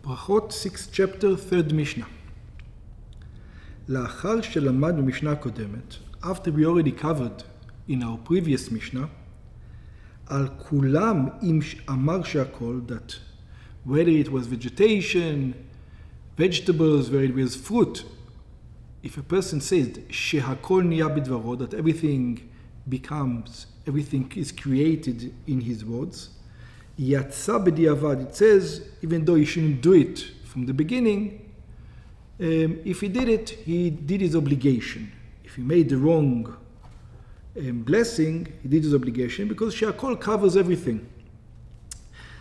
Berachot 6th chapter 3rd Mishnah. לאחר שלמד במשנה הקודמת, after we already covered in our previous Mishnah, על כולם אם אמר שהכל, that whether it was vegetation, vegetables, whether it was fruit, if a person says שהכל נהיה בדברו, that everything is created in his words, יצא בדיעבד, it says, even though he shouldn't do it from the beginning, if he did it, he did his obligation. If he made the wrong blessing, he did his obligation, because שהכל covers everything.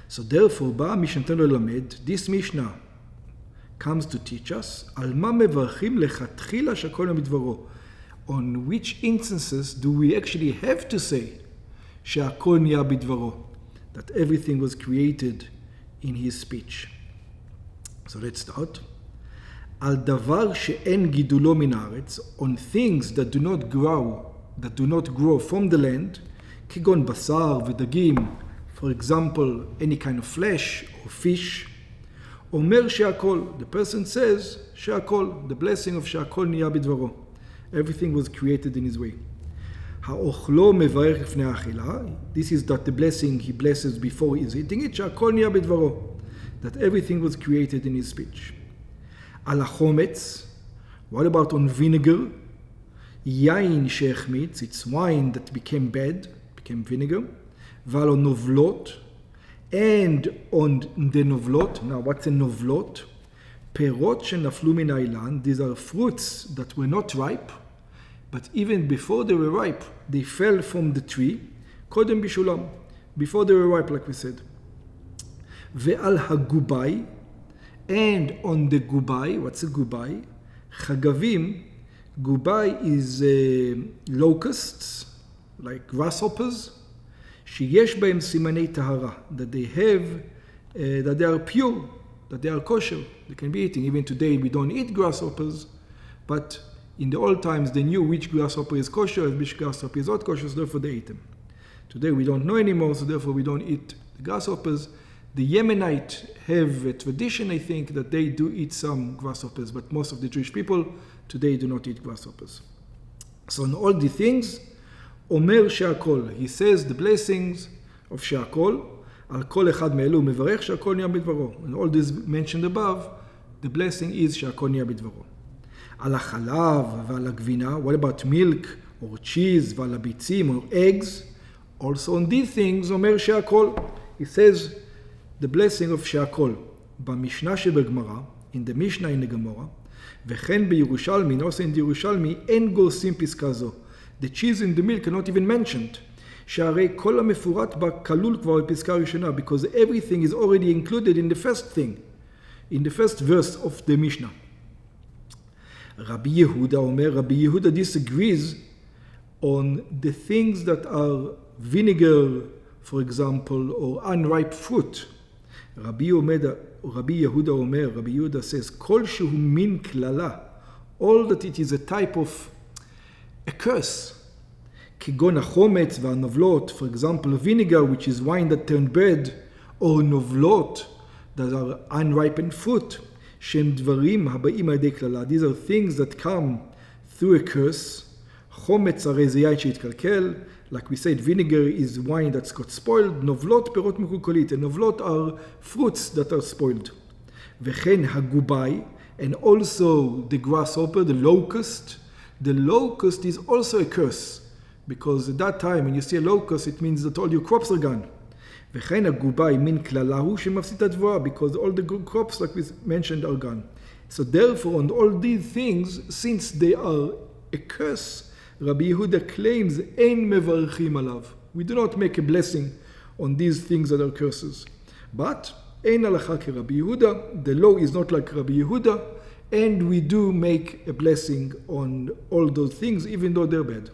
So therefore, בא משנתנו ללמד, this Mishnah comes to teach us, על מה מברכים לכתחילה שהכל נהיה בדברו. On which instances do we actually have to say שהכל נהיה בדברו, that everything was created in his speech. So let's start. על דבר שאין גידולו מן הארץ, on things that do not grow from the land, כגון בשר ודגים, for example, any kind of flesh or fish, אומר שהכל, the person says שהכל, the blessing of שהכל נהיה בדברו. Everything was created in his way. האוכלו מברך לפני האכילה, this is that the blessing he blesses before he is eating it, שהכל נהיה בדברו, that everything was created in his speech. על החומץ, what about on vinegar? יין שהחמיץ, it's wine that became bad, became vinegar. ועל הנובלות, and on the נובלות, now what's a נובלות? פירות שנפלו מן האילן, these are fruits that were not ripe, but even before they were ripe, they fell from the tree, קודם בשולם, before they were ripe, like we said. ועל הגובי, and on the gubai, what's a gubai? Chagavim, gubai is locusts, like grasshoppers, שיש בהם סימני טהרה, that they have, that they are pure, that they are kosher, they can be eaten. Even today we don't eat grasshoppers, but in the old times they knew which grasshopper is kosher and which grasshopper is not kosher, so therefore they ate them. Today we don't know anymore, so therefore we don't eat the grasshoppers. The Yemenite have a tradition, I think, that they do eat some grasshoppers, but most of the Jewish people today do not eat grasshoppers. So in all the things, אומר שהכל, he says the blessings of שהכל, על כל אחד מאלו מברך שהכל נהיה בדברו. And all this mentioned above, the blessing is שהכל נהיה בדברו. על החלב ועל הגבינה, what about milk or cheese ועל הביצים or eggs? Also on these things, אומר שהכל, he says the blessing of שהכל. במשנה שבגמרא, in the Mishnah in the Gemara, וכן בירושלמי, also in the ירושלמי, אין גורסים פסקה זו. The cheese and the milk are not even mentioned. שהרי כל המפורט בה כלול כבר בפסקה ראשונה, because everything is already included in the first thing, in the first verse of the Mishnah. Rabbi Yehuda אומר, Rabbi Yehuda disagrees on the things that are vinegar, for example, or unripe fruit. Rabbi Yehuda אומר, Rabbi Yehuda says, כל שהוא מין כללה, all that it is a type of a curse. כגון החומץ והנובלות, for example, vinegar, which is wine that turned bad, or נובלות, that are unripened fruit, שהם דברים הבאים על ידי כללה. These are things that come through a curse. חומץ הרי זה יין שהתקלקל, like we said, vinegar is wine that's got spoiled, נובלות פירות מקולקלית, and נובלות are fruits that are spoiled. וכן הגובי, and also the grasshopper, the locust. The locust is also a curse, because at that time when you see a locust, it means that all your crops are gone. וכן הגובי מן כללה הוא שמפסיד את הדבורה, because all the good crops, like we mentioned, are gone. So therefore, on all these things, since they are a curse, Rabbi Yehuda claims אין מברכים עליו. We do not make a blessing on these things that are curses. But אין הלכה כרבי יהודה, the law is not like Rabbi Yehuda, and we do make a blessing on all those things, even though they're bad.